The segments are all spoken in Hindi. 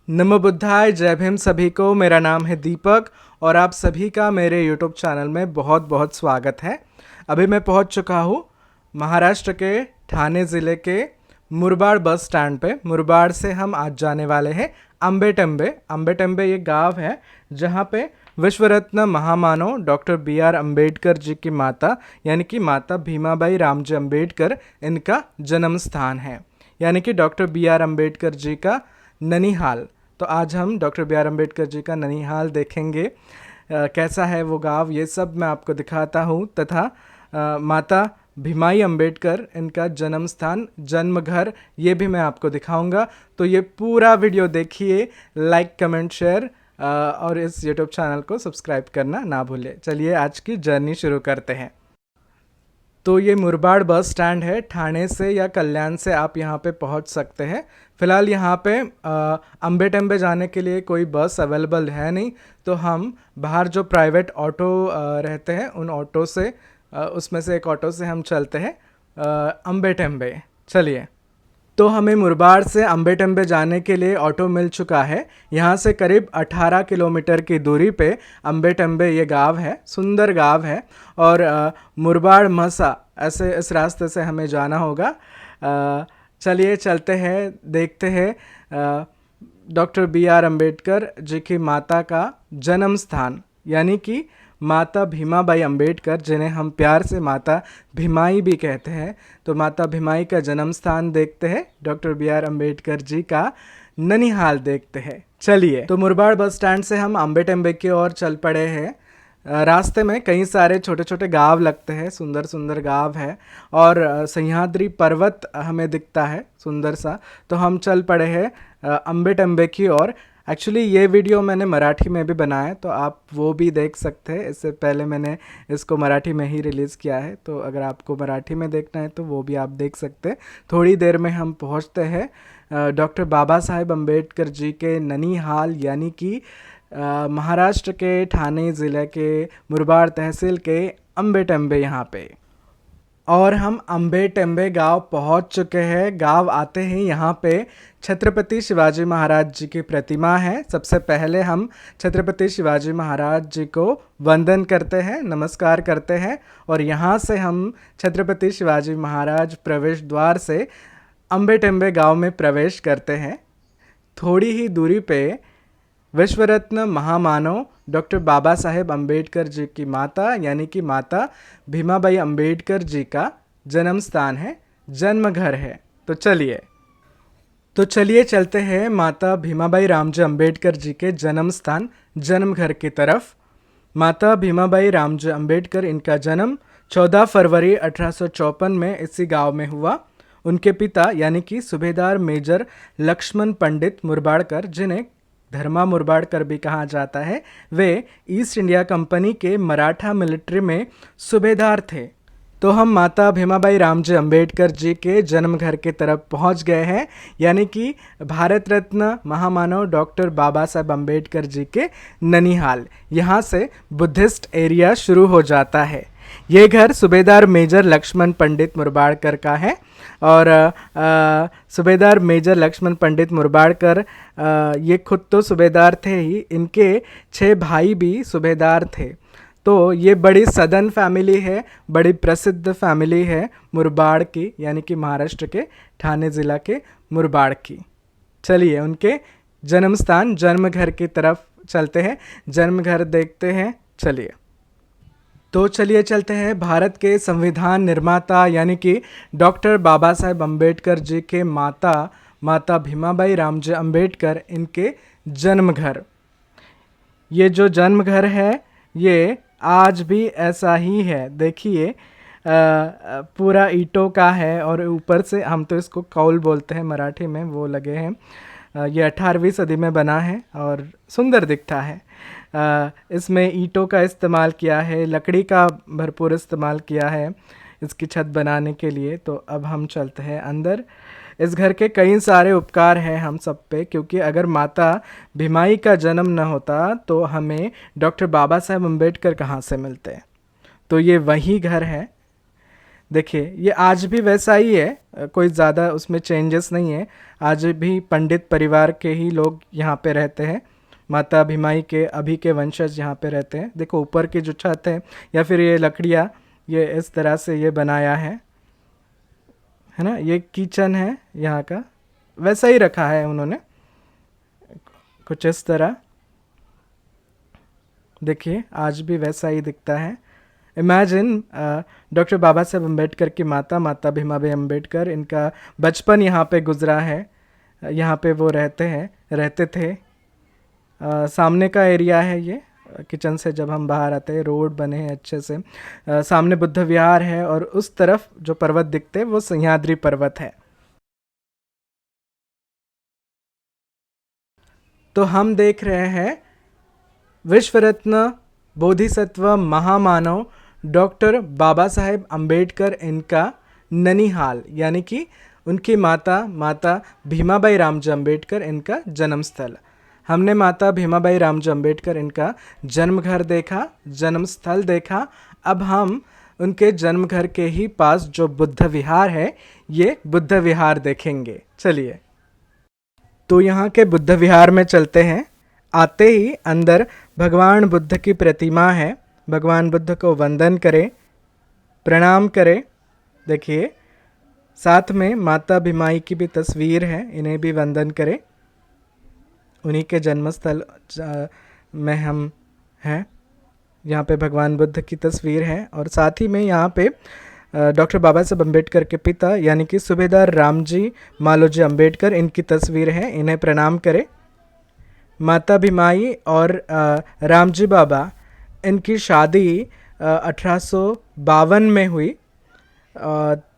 नमो बुद्धाय, जय भीम सभी को। मेरा नाम है दीपक और आप सभी का मेरे यूट्यूब चैनल में बहुत बहुत स्वागत है। अभी मैं पहुंच चुका हूं महाराष्ट्र के ठाणे ज़िले के मुरबाड बस स्टैंड पे। मुरबाड से हम आज जाने वाले हैं अम्बेटम्बे। अम्बेटम्बे ये गांव है जहां पे विश्व रत्न महामानव डॉक्टर B.R. अम्बेडकर जी की माता यानी कि माता भीमाबाई रामजी अम्बेडकर इनका जन्म स्थान है, यानी कि डॉक्टर B.R. अम्बेडकर जी का ननिहाल। तो आज हम डॉक्टर B.R. अम्बेडकर जी का ननिहाल देखेंगे। कैसा है वो गांव, ये सब मैं आपको दिखाता हूँ। तथा माता भीमाई अम्बेडकर इनका जन्म स्थान, जन्म घर, ये भी मैं आपको दिखाऊंगा। तो ये पूरा वीडियो देखिए, लाइक कमेंट शेयर और इस यूट्यूब चैनल को सब्सक्राइब करना ना भूलें। चलिए आज की जर्नी शुरू करते हैं। तो ये मुरबाड बस स्टैंड है। ठाणे से या कल्याण से आप यहाँ पे पहुँच सकते हैं। फ़िलहाल यहाँ पे अम्बेटम्बे जाने के लिए कोई बस अवेलेबल है नहीं, तो हम बाहर जो प्राइवेट ऑटो रहते हैं उन ऑटो से उसमें से एक ऑटो से हम चलते हैं अम्बेटम्बे। चलिए, तो हमें मुरबाड से अम्बेटम्बे जाने के लिए ऑटो मिल चुका है। यहाँ से करीब 18 किलोमीटर की दूरी पे अम्बेटम्बे ये गांव है। सुंदर गांव है और मुरबाड मसा ऐसे इस रास्ते से हमें जाना होगा। चलिए चलते हैं, देखते हैं डॉक्टर B.R. अम्बेडकर जी की माता का जन्म स्थान, यानी कि माता भीमाबाई अम्बेडकर, जिन्हें हम प्यार से माता भीमाई भी कहते हैं। तो माता भीमाई का जन्म स्थान देखते हैं, डॉक्टर B.R. अम्बेडकर जी का ननिहाल देखते हैं। चलिए, तो मुरबाड बस स्टैंड से हम अम्बेटम्बे की ओर चल पड़े हैं। रास्ते में कई सारे छोटे छोटे गांव लगते हैं, सुंदर सुंदर गांव है और सह्याद्री पर्वत हमें दिखता है सुंदर सा। तो हम चल पड़े हैं अम्बेटम्बे की ओर। एक्चुअली ये वीडियो मैंने मराठी में भी बनाया है, तो आप वो भी देख सकते हैं। इससे पहले मैंने इसको मराठी में ही रिलीज़ किया है, तो अगर आपको मराठी में देखना है तो वो भी आप देख सकते हैं। थोड़ी देर में हम पहुंचते हैं डॉक्टर बाबा साहेब अम्बेडकर जी के ननिहाल, यानी कि महाराष्ट्र के ठाणे ज़िले के मुरबाड तहसील के अम्बेटम्बे यहाँ पे। और हम अम्बेटम्बे गांव पहुंच चुके हैं। गांव आते ही यहाँ पे छत्रपति शिवाजी महाराज जी की प्रतिमा है। सबसे पहले हम छत्रपति शिवाजी महाराज जी को वंदन करते हैं, नमस्कार करते हैं और यहाँ से हम छत्रपति शिवाजी महाराज प्रवेश द्वार से अम्बेटम्बे गांव में प्रवेश करते हैं। थोड़ी ही दूरी पे विश्व रत्न महामानव डॉक्टर बाबा साहेब अम्बेडकर जी की माता यानी कि माता भीमाबाई अम्बेडकर जी का जन्म स्थान है, जन्म घर है। तो चलिए चलते हैं माता भीमाबाई रामजी अम्बेडकर जी के जन्म स्थान, जन्म घर की तरफ। माता भीमाबाई रामजी अम्बेडकर, इनका जन्म 14 फरवरी 1854 में इसी गांव में हुआ। उनके पिता यानी कि सूबेदार मेजर लक्ष्मण पंडित मुरबाडकर, जिन्हें धर्मा मुरबाडकर भी कहा जाता है, वे ईस्ट इंडिया कंपनी के मराठा मिलिट्री में सूबेदार थे। तो हम माता भीमाबाई रामजी अम्बेडकर जी के जन्म घर की तरफ पहुंच गए हैं, यानी कि भारत रत्न महामानव डॉक्टर बाबा साहेब अम्बेडकर जी के ननिहाल। यहाँ से बुद्धिस्ट एरिया शुरू हो जाता है। ये घर सूबेदार मेजर लक्ष्मण पंडित मुरबाडकर का है और सूबेदार मेजर लक्ष्मण पंडित मुरबाडकर ये खुद तो सूबेदार थे ही, इनके 6 भाई भी सूबेदार थे। तो ये बड़ी सदन फैमिली है, बड़ी प्रसिद्ध फैमिली है मुरबाड की, यानी कि महाराष्ट्र के ठाणे ज़िला के मुरबाड की। चलिए उनके जन्म स्थान, जन्म घर की तरफ चलते हैं, जन्म घर देखते हैं। चलिए चलते हैं भारत के संविधान निर्माता यानी कि डॉक्टर बाबा साहेब अम्बेडकर जी के माता भीमाबाई रामजी अम्बेडकर, इनके जन्म घर। ये जो जन्म घर है ये आज भी ऐसा ही है। देखिए पूरा ईंटों का है और ऊपर से, हम तो इसको कौल बोलते हैं मराठी में, वो लगे हैं। ये 18वीं सदी में बना है और सुंदर दिखता है। इसमें ईंटों का इस्तेमाल किया है, लकड़ी का भरपूर इस्तेमाल किया है इसकी छत बनाने के लिए। तो अब हम चलते हैं अंदर। इस घर के कई सारे उपकार हैं हम सब पे, क्योंकि अगर माता भीमाई का जन्म न होता तो हमें डॉक्टर बाबा साहेब अम्बेडकर कहाँ से मिलते। तो ये वही घर है। देखिए ये आज भी वैसा ही है, कोई ज़्यादा उसमें चेंजेस नहीं है। आज भी पंडित परिवार के ही लोग यहाँ पे रहते हैं। माता भीमाई के अभी के वंशज यहाँ पे रहते हैं। देखो ऊपर की जो छत है या फिर ये लकड़ियाँ, ये इस तरह से ये बनाया है ना। ये किचन है यहाँ का, वैसा ही रखा है उन्होंने कुछ इस तरह। देखिए आज भी वैसा ही दिखता है। इमेजिन डॉक्टर बाबा साहेब अम्बेडकर की माता, माता भीमाबाई अम्बेडकर, इनका बचपन यहाँ पे गुजरा है, यहाँ पे वो रहते थे। सामने का एरिया है ये, किचन से जब हम बाहर आते हैं रोड बने हैं अच्छे से। सामने बुद्ध विहार है और उस तरफ जो पर्वत दिखते हैं वो सह्याद्री पर्वत है। तो हम देख रहे हैं विश्व रत्न बोधिसत्व महामानव डॉक्टर बाबा साहेब अम्बेडकर इनका ननिहाल, यानी कि उनकी माता भीमाबाई रामजी अम्बेडकर इनका जन्म स्थल। हमने माता भीमाबाई रामजी अम्बेडकर इनका जन्म घर देखा, जन्म स्थल देखा। अब हम उनके जन्म घर के ही पास जो बुद्ध विहार है, ये बुद्ध विहार देखेंगे। चलिए तो यहाँ के बुद्ध विहार में चलते हैं। आते ही अंदर भगवान बुद्ध की प्रतिमा है। भगवान बुद्ध को वंदन करें, प्रणाम करें। देखिए साथ में माता भीमाई की भी तस्वीर है, इन्हें भी वंदन करें। उन्हीं के जन्मस्थल में हम हैं। यहाँ पे भगवान बुद्ध की तस्वीर है और साथ ही में यहाँ पे डॉक्टर बाबा साहब अम्बेडकर के पिता यानी कि सूबेदार रामजी मालोजी अम्बेडकर, इनकी तस्वीर है, इन्हें प्रणाम करें। माता भीमाई और रामजी बाबा, इनकी शादी 1852 में हुई।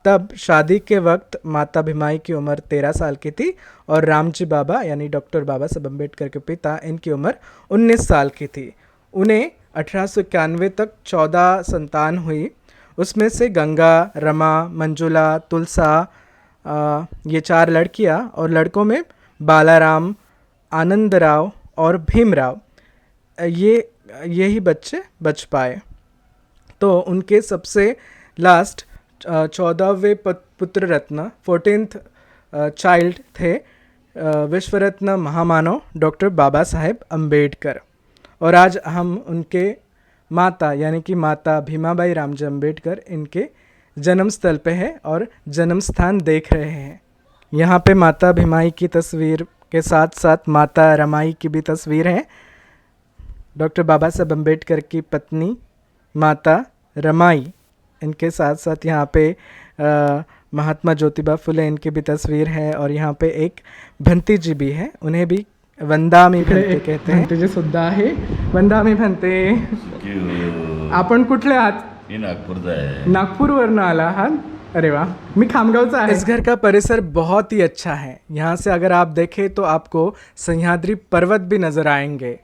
तब शादी के वक्त माता भीमाई की उम्र 13 साल की थी और रामजी बाबा यानी डॉक्टर बाबा साहब अम्बेडकर के पिता, इनकी उम्र 19 साल की थी। उन्हें 1891 तक 14 संतान हुई। उसमें से गंगा, रमा, मंजुला, तुलसा, ये 4 लड़कियां, और लड़कों में बालाराम, आनंदराव और भीमराव, यही बच्चे बच पाए। तो उनके सबसे लास्ट 14वें पुत्र रत्न, 14th चाइल्ड थे विश्व रत्न महामानव डॉक्टर बाबा साहेब अम्बेडकर। और आज हम उनके माता यानी कि माता भीमाबाई रामजी अम्बेडकर, इनके जन्म स्थल पे है और जन्म स्थान देख रहे हैं। यहाँ पे माता भीमाई की तस्वीर के साथ साथ माता रमाई की भी तस्वीर है। डॉक्टर बाबा साहब अम्बेडकर की पत्नी माता रमाई, इनके साथ साथ यहाँ पे महात्मा ज्योतिबा फुले, इनकी भी तस्वीर है। और यहाँ पे एक भंती जी भी है, उन्हें भी वंदामी भंते कहते हैं। भंते जी सुद्धा आहे, वंदामी भंते। आपण कुठले आहात? नागपूरचा आहे। नागपूरवरून आला आहात? अरे वाह, मैं खामगावचा आहे। इस घर का परिसर बहुत ही अच्छा है। यहाँ से अगर आप देखें तो आपको सह्याद्री पर्वत भी नजर आएंगे।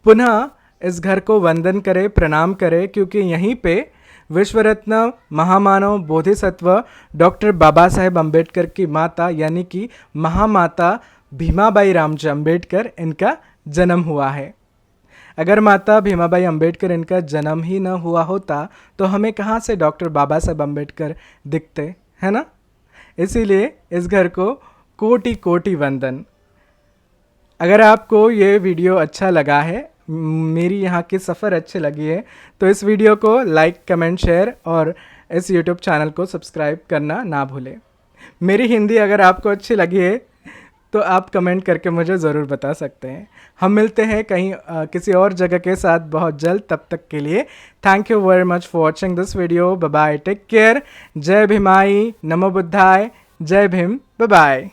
पुनः इस घर को वंदन करें, प्रणाम करें, क्योंकि यहीं पे विश्व रत्न महामानव बोधिसत्व डॉक्टर बाबा साहेब अम्बेडकर की माता यानी कि महामाता भीमाबाई रामजी अम्बेडकर, इनका जन्म हुआ है। अगर माता भीमाबाई अम्बेडकर इनका जन्म ही न हुआ होता तो हमें कहाँ से डॉक्टर बाबा साहेब अम्बेडकर दिखते, है ना। इसीलिए इस घर को कोटि कोटि वंदन। अगर आपको ये वीडियो अच्छा लगा है, मेरी यहाँ की सफ़र अच्छी लगी है, तो इस वीडियो को लाइक, कमेंट, शेयर और इस यूट्यूब चैनल को सब्सक्राइब करना ना भूलें। मेरी हिंदी अगर आपको अच्छी लगी है तो आप कमेंट करके मुझे ज़रूर बता सकते हैं। हम मिलते हैं कहीं किसी और जगह के साथ बहुत जल्द। तब तक के लिए thank you very much for watching this video. Bye bye, take care. जय भीमाई, नमो बुद्धाय, जय भीम, बाय बाय।